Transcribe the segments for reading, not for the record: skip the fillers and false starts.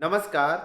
नमस्कार।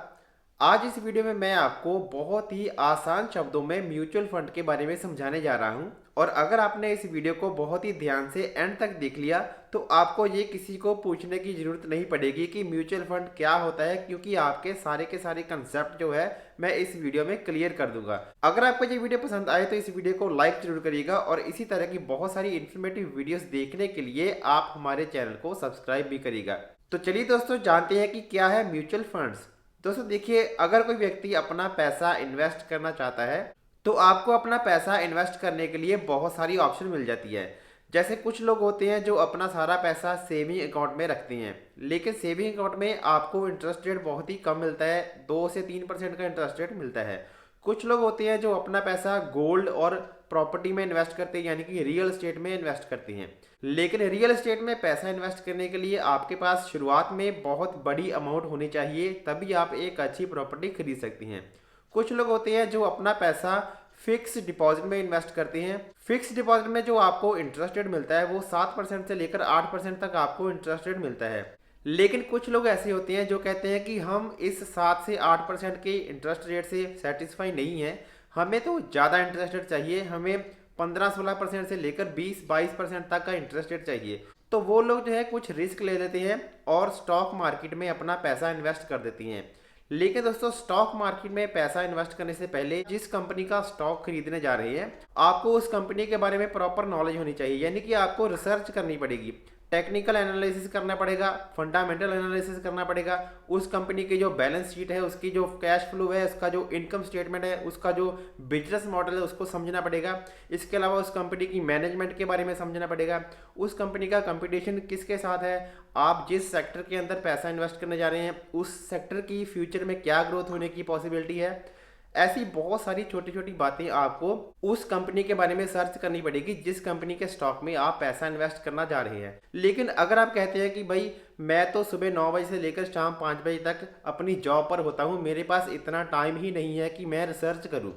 आज इस वीडियो में मैं आपको बहुत ही आसान शब्दों में म्यूचुअल फंड के बारे में समझाने जा रहा हूं। और अगर आपने इस वीडियो को बहुत ही ध्यान से एंड तक देख लिया तो आपको ये किसी को पूछने की ज़रूरत नहीं पड़ेगी कि म्यूचुअल फंड क्या होता है, क्योंकि आपके सारे के सारे कंसेप्ट जो है मैं इस वीडियो में क्लियर कर दूंगा। अगर आपको ये वीडियो पसंद आए तो इस वीडियो को लाइक जरूर करिएगा और इसी तरह की बहुत सारी इन्फॉर्मेटिव वीडियोस देखने के लिए आप हमारे चैनल को सब्सक्राइब भी करिएगा। तो चलिए दोस्तों, जानते हैं कि क्या है म्यूचुअल फंड्स। दोस्तों देखिए, अगर कोई व्यक्ति अपना पैसा इन्वेस्ट करना चाहता है तो आपको अपना पैसा इन्वेस्ट करने के लिए बहुत सारी ऑप्शन मिल जाती है। जैसे कुछ लोग होते हैं जो अपना सारा पैसा सेविंग अकाउंट में रखते हैं, लेकिन सेविंग अकाउंट में आपको इंटरेस्ट रेट बहुत ही कम मिलता है, 2 से 3% का इंटरेस्ट रेट मिलता है। कुछ लोग होते हैं जो अपना पैसा गोल्ड और प्रॉपर्टी में इन्वेस्ट करते हैं, यानी कि रियल एस्टेट में इन्वेस्ट करते हैं। लेकिन रियल एस्टेट में पैसा इन्वेस्ट करने के लिए आपके पास शुरुआत में बहुत बड़ी अमाउंट होनी चाहिए, तभी आप एक अच्छी प्रॉपर्टी खरीद सकती हैं। कुछ लोग होते हैं जो अपना पैसा फिक्स डिपॉजिट में इन्वेस्ट करते हैं। फिक्स डिपॉजिट में जो आपको इंटरेस्ट रेट मिलता है वो 7% से लेकर 8% तक आपको इंटरेस्ट रेट मिलता है। लेकिन कुछ लोग ऐसे होते हैं जो कहते हैं कि हम इस 7 से 8% के इंटरेस्ट रेट से सेटिस्फाई नहीं है, हमें तो ज़्यादा इंटरेस्ट रेट चाहिए, हमें 15-16% से लेकर 20-22% तक का इंटरेस्ट रेट चाहिए। तो वो लोग जो है कुछ रिस्क ले लेते हैं और स्टॉक मार्केट में अपना पैसा इन्वेस्ट कर देती हैं। लेकिन दोस्तों, स्टॉक मार्केट में पैसा इन्वेस्ट करने से पहले जिस कंपनी का स्टॉक खरीदने जा रहे हैं आपको उस कंपनी के बारे में प्रॉपर नॉलेज होनी चाहिए, यानी कि आपको रिसर्च करनी पड़ेगी, टेक्निकल एनालिसिस करना पड़ेगा, फंडामेंटल एनालिसिस करना पड़ेगा। उस कंपनी की जो बैलेंस शीट है, उसकी जो कैश फ्लो है, उसका जो इनकम स्टेटमेंट है, उसका जो बिजनेस मॉडल है उसको समझना पड़ेगा। इसके अलावा उस कंपनी की मैनेजमेंट के बारे में समझना पड़ेगा, उस कंपनी का कंपटीशन किसके साथ है, आप जिस सेक्टर के अंदर पैसा इन्वेस्ट करने जा रहे हैं उस सेक्टर की फ्यूचर में क्या ग्रोथ होने की पॉसिबिलिटी है। ऐसी बहुत सारी छोटी छोटी बातें आपको उस कंपनी के बारे में सर्च करनी पड़ेगी जिस कंपनी के स्टॉक में आप पैसा इन्वेस्ट करना जा रहे हैं। लेकिन अगर आप कहते हैं कि भाई मैं तो सुबह 9 बजे से लेकर शाम 5 बजे तक अपनी जॉब पर होता हूँ, मेरे पास इतना टाइम ही नहीं है कि मैं रिसर्च करूँ,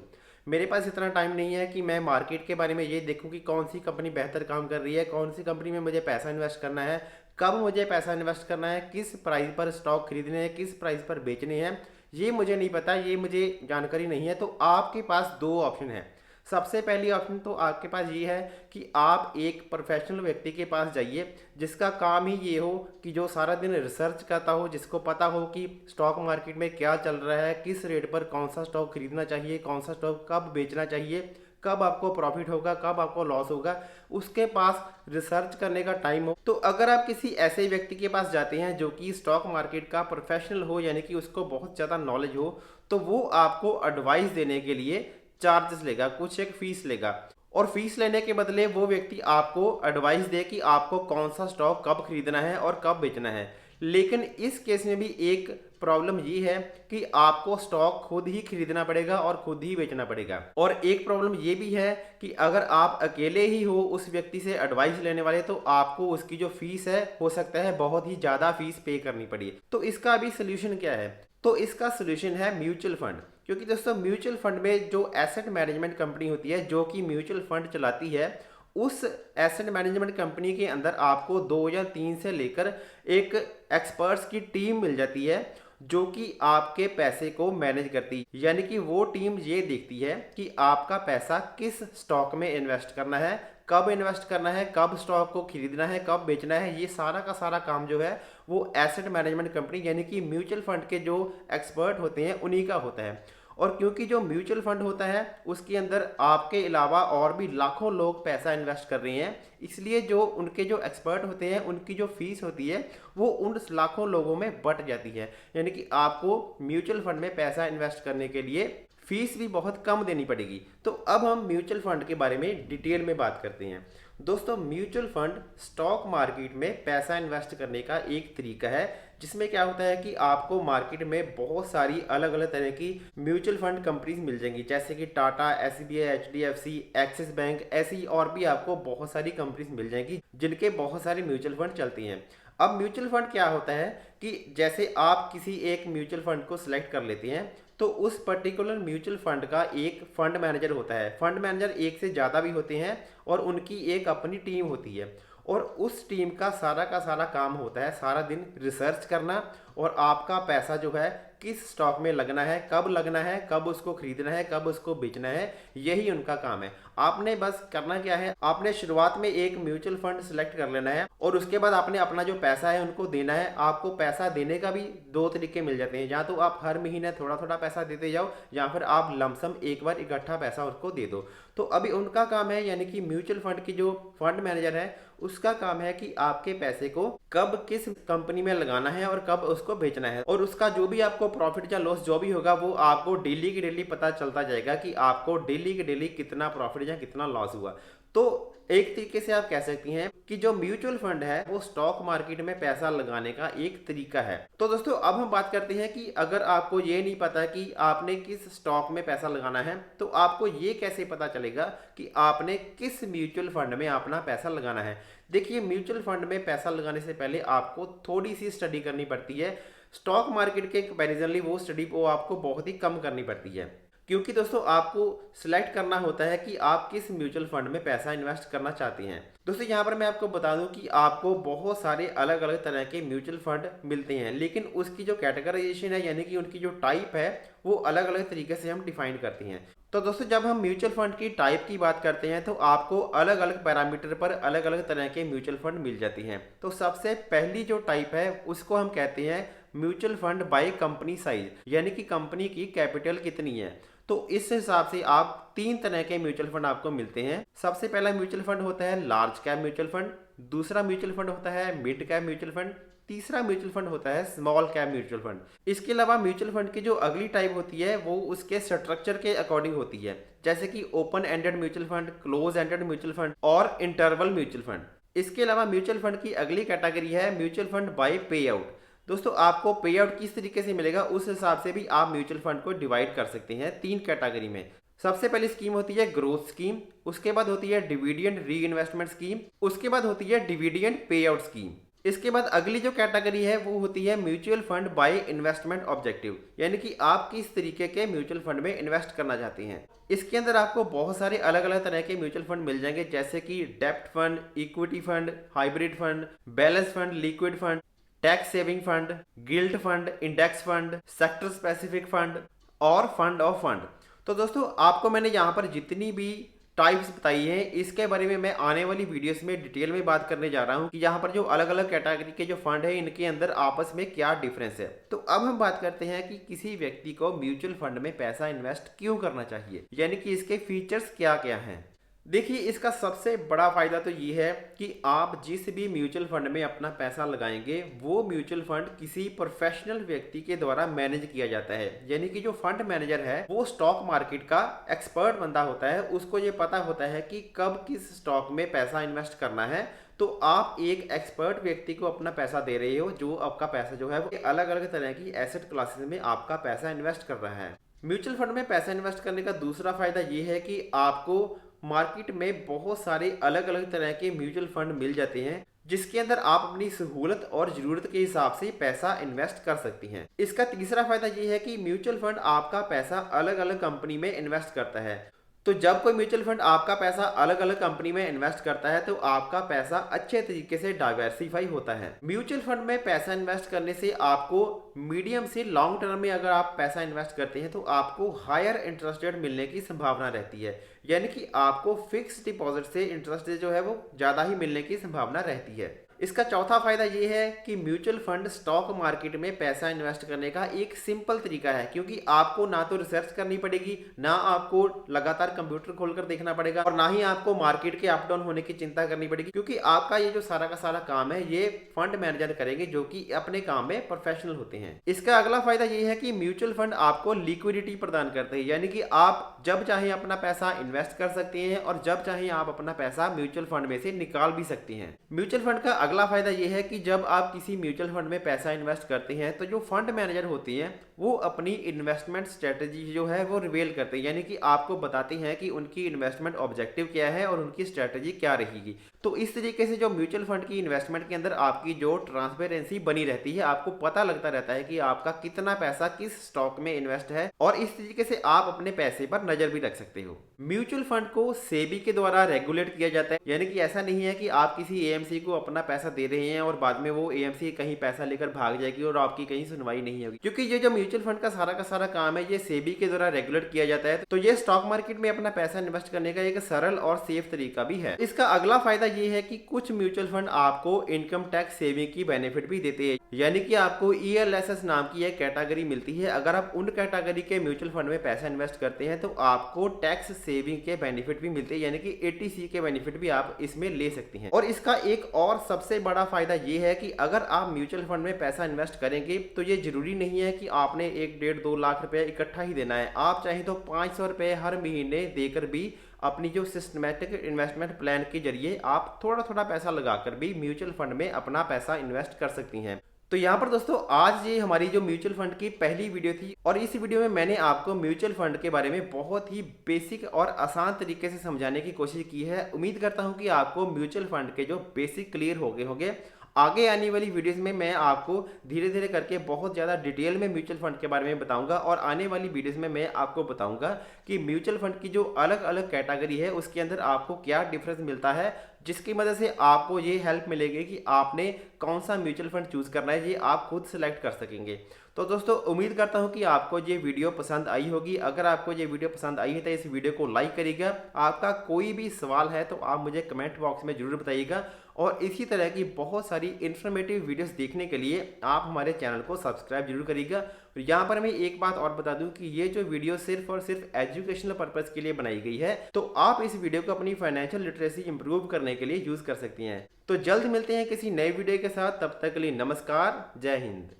मेरे पास इतना टाइम नहीं है कि मैं मार्केट के बारे में ये देखूं कि कौन सी कंपनी बेहतर काम कर रही है, कौन सी कंपनी में मुझे पैसा इन्वेस्ट करना है, कब मुझे पैसा इन्वेस्ट करना है, किस प्राइस पर स्टॉक खरीदने हैं, किस प्राइस पर बेचने हैं, ये मुझे नहीं पता, ये मुझे जानकारी नहीं है। तो आपके पास दो ऑप्शन है। सबसे पहली ऑप्शन तो आपके पास ये है कि आप एक प्रोफेशनल व्यक्ति के पास जाइए जिसका काम ही ये हो कि जो सारा दिन रिसर्च करता हो, जिसको पता हो कि स्टॉक मार्केट में क्या चल रहा है, किस रेट पर कौन सा स्टॉक खरीदना चाहिए, कौन सा स्टॉक कब बेचना चाहिए, कब आपको प्रॉफिट होगा, कब आपको लॉस होगा, उसके पास रिसर्च करने का टाइम हो। तो अगर आप किसी ऐसे व्यक्ति के पास जाते हैं जो कि स्टॉक मार्केट का प्रोफेशनल हो, यानी कि उसको बहुत ज़्यादा नॉलेज हो, तो वो आपको एडवाइस देने के लिए चार्जेस लेगा, कुछ एक फीस लेगा। और फीस लेने के बदले वो व्यक्ति आपको एडवाइस दे कि आपको कौन सा स्टॉक कब खरीदना है और कब बेचना है। लेकिन इस केस में भी एक प्रॉब्लम ये है कि आपको स्टॉक खुद ही खरीदना पड़ेगा और खुद ही बेचना पड़ेगा। और एक प्रॉब्लम ये भी है कि अगर आप अकेले ही हो उस व्यक्ति से एडवाइस लेने वाले तो आपको उसकी जो फीस है हो सकता है बहुत ही ज़्यादा फीस पे करनी पड़े। तो इसका अभी सोल्यूशन क्या है? तो इसका सोल्यूशन है म्यूचुअल फंड। क्योंकि दोस्तों म्यूचुअल फंड में जो एसेट मैनेजमेंट कंपनी होती है जो कि म्यूचुअल फंड चलाती है, उस एसेट मैनेजमेंट कंपनी के अंदर आपको 2 या 3 से लेकर एक एक्सपर्ट्स की टीम मिल जाती है जो कि आपके पैसे को मैनेज करती है। यानी कि वो टीम ये देखती है कि आपका पैसा किस स्टॉक में इन्वेस्ट करना है, कब इन्वेस्ट करना है, कब स्टॉक को खरीदना है, कब बेचना है। ये सारा का सारा काम जो है वो एसेट मैनेजमेंट कंपनी यानी कि म्यूचुअल फंड के जो एक्सपर्ट होते हैं उन्हीं का होता है। और क्योंकि जो म्यूचुअल फंड होता है उसके अंदर आपके अलावा और भी लाखों लोग पैसा इन्वेस्ट कर रहे हैं, इसलिए जो उनके जो एक्सपर्ट होते हैं उनकी जो फीस होती है वो उन लाखों लोगों में बट जाती है। यानी कि आपको म्यूचुअल फंड में पैसा इन्वेस्ट करने के लिए फीस भी बहुत कम देनी पड़ेगी। तो अब हम म्यूचुअल फंड के बारे में डिटेल में बात करते हैं। दोस्तों, म्यूचुअल फंड स्टॉक मार्केट में पैसा इन्वेस्ट करने का एक तरीका है जिसमें क्या होता है कि आपको मार्केट में बहुत सारी अलग अलग तरह की म्यूचुअल फंड कंपनीज मिल जाएंगी, जैसे कि Tata, SBI, HDFC, axis bank, ऐसी और भी आपको बहुत सारी कंपनीज मिल जाएंगी जिनके बहुत सारे म्यूचुअल फंड चलती हैं। अब म्यूचुअल फंड क्या होता है कि जैसे आप किसी एक म्यूचुअल फंड को सिलेक्ट कर लेते हैं तो उस पर्टिकुलर म्यूचुअल फंड का एक फंड मैनेजर होता है। फंड मैनेजर एक से ज़्यादा भी होते हैं और उनकी एक अपनी टीम होती है। और उस टीम का सारा काम होता है सारा दिन रिसर्च करना और आपका पैसा जो है किस स्टॉक में लगना है, कब उसको खरीदना है, कब उसको बेचना है, यही उनका काम है। आपने बस करना क्या है, आपने शुरुआत में एक म्यूचुअल फंड सिलेक्ट कर लेना है और उसके बाद आपने अपना जो पैसा है उनको देना है। आपको पैसा देने का भी दो तरीके मिल जाते हैं, या तो आप हर महीने थोड़ा थोड़ा पैसा देते जाओ या फिर आप लमसम एक बार इकट्ठा पैसा उसको दे दो। तो अभी उनका काम है, यानी कि म्यूचुअल फंड की जो फंड मैनेजर है उसका काम है कि आपके पैसे को कब किस कंपनी में लगाना है और कब उसको बेचना है, और उसका जो भी आपको प्रॉफिट या लॉस जो भी होगा वो आपको डेली की डेली पता चलता जाएगा कि आपको डेली की डेली कितना प्रॉफिट या कितना लॉस हुआ। तो एक तरीके से आप कह सकती हैं कि जो म्यूचुअल फंड है वो स्टॉक मार्केट में पैसा लगाने का एक तरीका है। तो दोस्तों अब हम बात करते हैं कि अगर आपको ये नहीं पता कि आपने किस स्टॉक में पैसा लगाना है तो आपको ये कैसे पता चलेगा कि आपने किस म्यूचुअल फंड में अपना पैसा लगाना है। देखिए, म्यूचुअल फंड में पैसा लगाने से पहले आपको थोड़ी सी स्टडी करनी पड़ती है। स्टॉक मार्केट के कंपैरिजनली वो स्टडी को आपको बहुत ही कम करनी पड़ती है, क्योंकि दोस्तों आपको सिलेक्ट करना होता है कि आप किस म्यूचुअल फंड में पैसा इन्वेस्ट करना चाहती हैं। दोस्तों यहाँ पर मैं आपको बता दूं कि आपको बहुत सारे अलग अलग तरह के म्यूचुअल फंड मिलते हैं, लेकिन उसकी जो कैटेगराइजेशन है यानी कि उनकी जो टाइप है वो अलग अलग तरीके से हम डिफाइन करते हैं। तो दोस्तों जब हम म्यूचुअल फंड की टाइप की बात करते हैं तो आपको अलग अलग पैरामीटर पर अलग अलग तरह के म्यूचुअल फंड मिल जाती हैं। तो सबसे पहली जो टाइप है उसको हम कहते हैं mutual fund by company size, यानी कि कंपनी की कैपिटल कितनी है। तो इस हिसाब से आप तीन तरह के म्यूचुअल फंड आपको मिलते हैं। सबसे पहला म्यूचुअल फंड होता है लार्ज कैप म्यूचुअल फंड, दूसरा म्यूचुअल फंड होता है मिड कैप म्यूचुअल फंड, तीसरा म्यूचुअल फंड होता है स्मॉल कैप म्यूचुअल फंड। इसके अलावा म्यूचुअल फंड की जो अगली टाइप होती है वो उसके स्ट्रक्चर के अकॉर्डिंग होती है, जैसे कि open ended mutual fund, close ended mutual fund और इंटरवल म्यूचुअल फंड। इसके अलावा म्यूचुअल फंड की अगली कैटेगरी है म्यूचुअल फंड बाय पे आउट। दोस्तों आपको पे आउट किस तरीके से मिलेगा उस हिसाब से भी आप म्यूचुअल फंड को डिवाइड कर सकते हैं तीन कैटेगरी में। सबसे पहली स्कीम होती है ग्रोथ स्कीम, उसके बाद होती है डिविडेंड री इन्वेस्टमेंट स्कीम, उसके बाद होती है डिविडेंड पे आउट स्कीम। इसके बाद अगली जो कैटेगरी है वो होती है mutual fund by investment objective, यानी कि आप किस तरीके के म्यूचुअल फंड में इन्वेस्ट करना चाहते हैं। इसके अंदर आपको बहुत सारे अलग अलग तरह के म्यूचुअल फंड मिल जाएंगे, जैसे कि डेप्ट fund, equity fund, hybrid fund, balance fund, liquid fund, tax saving fund, gilt fund, index fund, sector specific fund और फंड ऑफ फंड। तो दोस्तों आपको मैंने यहाँ पर जितनी भी टाइप्स बताई है इसके बारे में मैं आने वाली वीडियोस में डिटेल में बात करने जा रहा हूँ कि यहाँ पर जो अलग अलग कैटेगरी के जो फंड है इनके अंदर आपस में क्या डिफरेंस है। तो अब हम बात करते हैं कि किसी व्यक्ति को म्यूचुअल फंड में पैसा इन्वेस्ट क्यों करना चाहिए, यानी कि इसके फीचर्स क्या क्या हैं। देखिए, इसका सबसे बड़ा फायदा तो ये है कि आप जिस भी म्यूचुअल फंड में अपना पैसा लगाएंगे वो म्यूचुअल फंड किसी प्रोफेशनल व्यक्ति के द्वारा मैनेज किया जाता है, यानी कि जो फंड मैनेजर है वो स्टॉक मार्केट का एक्सपर्ट बंदा होता है। उसको ये पता होता है कि कब किस स्टॉक में पैसा इन्वेस्ट करना है। तो आप एक एक्सपर्ट व्यक्ति को अपना पैसा दे रहे हो जो आपका पैसा जो है वो अलग अलग तरह की एसेट क्लासेस में आपका पैसा इन्वेस्ट कर रहा है। म्यूचुअल फंड में पैसा इन्वेस्ट करने का दूसरा फायदा ये है कि आपको मार्केट में बहुत सारे अलग अलग तरह के म्यूचुअल फंड मिल जाते हैं जिसके अंदर आप अपनी सहूलत और जरूरत के हिसाब से पैसा इन्वेस्ट कर सकती हैं। इसका तीसरा फायदा ये है कि म्यूचुअल फंड आपका पैसा अलग अलग कंपनी में इन्वेस्ट करता है। तो जब कोई म्यूचुअल फंड आपका पैसा अलग अलग कंपनी में इन्वेस्ट करता है तो आपका पैसा अच्छे तरीके से डाइवर्सिफाई होता है। म्यूचुअल फंड में पैसा इन्वेस्ट करने से आपको मीडियम से लॉन्ग टर्म में अगर आप पैसा इन्वेस्ट करते हैं तो आपको हायर इंटरेस्ट रेट मिलने की संभावना रहती है, यानी कि आपको फिक्स डिपॉजिट से इंटरेस्ट जो है वो ज्यादा ही मिलने की संभावना रहती है। इसका चौथा फायदा ये है कि म्यूचुअल फंड स्टॉक मार्केट में पैसा इन्वेस्ट करने का एक सिंपल तरीका है, क्योंकि आपको ना तो रिसर्च करनी पड़ेगी, ना आपको लगातार कंप्यूटर खोलकर देखना पड़ेगा और ना ही आपको मार्केट के अप डाउन होने की चिंता करनी पड़ेगी, क्योंकि आपका ये जो सारा का सारा काम है ये फंड मैनेजर करेंगे जो कि अपने काम में प्रोफेशनल होते हैं। इसका अगला फायदा ये है कि म्यूचुअल फंड आपको लिक्विडिटी प्रदान करते हैं, यानी कि आप जब चाहे अपना पैसा इन्वेस्ट कर सकते हैं और जब चाहे आप अपना पैसा म्यूचुअल फंड में से निकाल भी सकते हैं। म्यूचुअल फंड का अगला फायदा यह है कि जब आप किसी म्यूचुअल फंड में पैसा इन्वेस्ट करते हैं तो जो फंड मैनेजर होती हैं वो अपनी इन्वेस्टमेंट स्ट्रेटजी जो है वो रिवील करते हैं, यानी कि आपको बताते हैं कि उनकी इन्वेस्टमेंट ऑब्जेक्टिव क्या है और उनकी स्ट्रेटजी क्या रहेगी। तो इस तरीके से जो म्यूचुअल फंड की इन्वेस्टमेंट के अंदर आपकी जो ट्रांसपेरेंसी बनी रहती है, आपको पता लगता रहता है कि आपका कितना पैसा किस स्टॉक में इन्वेस्ट है और इस तरीके से आप अपने पैसे पर नजर भी रख सकते हो। म्यूचुअल फंड को सेबी के द्वारा रेगुलेट किया जाता है, यानी कि ऐसा नहीं है कि आप किसी एएमसी को अपना पैसा पैसा दे रहे हैं और बाद में वो एएमसी कहीं पैसा लेकर भाग जाएगी और आपकी कहीं सुनवाई नहीं होगी। क्योंकि ये जो म्यूचुअल फंड का सारा काम है ये सेबी के द्वारा रेगुलेट किया जाता है, तो ये स्टॉक मार्केट में अपना पैसा इन्वेस्ट करने का एक सरल और सेफ तरीका भी है। इसका अगला फायदा ये है कि कुछ म्यूचुअल फंड आपको इनकम टैक्स सेविंग की बेनिफिट भी देते हैं, यानी कि आपको ईएलएसएस नाम की एक कैटेगरी मिलती है। अगर आप उन कैटेगरी के म्यूचुअल फंड में पैसा इन्वेस्ट करते हैं तो आपको टैक्स सेविंग के बेनिफिट भी मिलते हैं, यानी कि एटीसी के बेनिफिट भी आप इसमें ले सकते हैं। और इसका एक और सबसे बड़ा फायदा ये है कि अगर आप म्यूचुअल फंड में पैसा इन्वेस्ट करेंगे तो ये जरूरी नहीं है कि आपने 1-1.5-2 लाख रुपए इकट्ठा ही देना है। आप चाहें तो 500 रुपए हर महीने देकर भी अपनी जो सिस्टमैटिक इन्वेस्टमेंट प्लान के जरिए आप थोड़ा थोड़ा पैसा लगाकर भी म्यूचुअल फंड में अपना पैसा इन्वेस्ट कर सकती हैं। तो यहाँ पर दोस्तों आज ये हमारी जो म्यूचुअल फंड की पहली वीडियो थी और इस वीडियो में मैंने आपको म्यूचुअल फंड के बारे में बहुत ही बेसिक और आसान तरीके से समझाने की कोशिश की है। उम्मीद करता हूँ कि आपको म्यूचुअल फंड के जो बेसिक क्लियर हो गए होंगे। आगे आने वाली वीडियोस में मैं आपको धीरे धीरे करके बहुत ज़्यादा डिटेल में म्यूचुअल फंड के बारे में बताऊंगा और आने वाली वीडियोस में मैं आपको बताऊंगा कि म्यूचुअल फंड की जो अलग अलग कैटेगरी है उसके अंदर आपको क्या डिफरेंस मिलता है, जिसकी मदद से आपको ये हेल्प मिलेगी कि आपने कौन सा म्यूचुअल फंड चूज करना है, ये आप खुद सेलेक्ट कर सकेंगे। तो दोस्तों उम्मीद करता हूँ कि आपको ये वीडियो पसंद आई होगी। अगर आपको ये वीडियो पसंद आई है तो इस वीडियो को लाइक करिएगा। आपका कोई भी सवाल है तो आप मुझे कमेंट बॉक्स में जरूर बताइएगा और इसी तरह की बहुत सारी इन्फॉर्मेटिव वीडियोस देखने के लिए आप हमारे चैनल को सब्सक्राइब जरूर करिएगा। और यहाँ पर मैं एक बात और बता दूं कि ये जो वीडियो सिर्फ और सिर्फ एजुकेशनल पर्पस के लिए बनाई गई है, तो आप इस वीडियो को अपनी फाइनेंशियल लिटरेसी इंप्रूव करने के लिए यूज कर सकती हैं। तो जल्द मिलते हैं किसी नए वीडियो के साथ, तब तक के लिए नमस्कार, जय हिंद।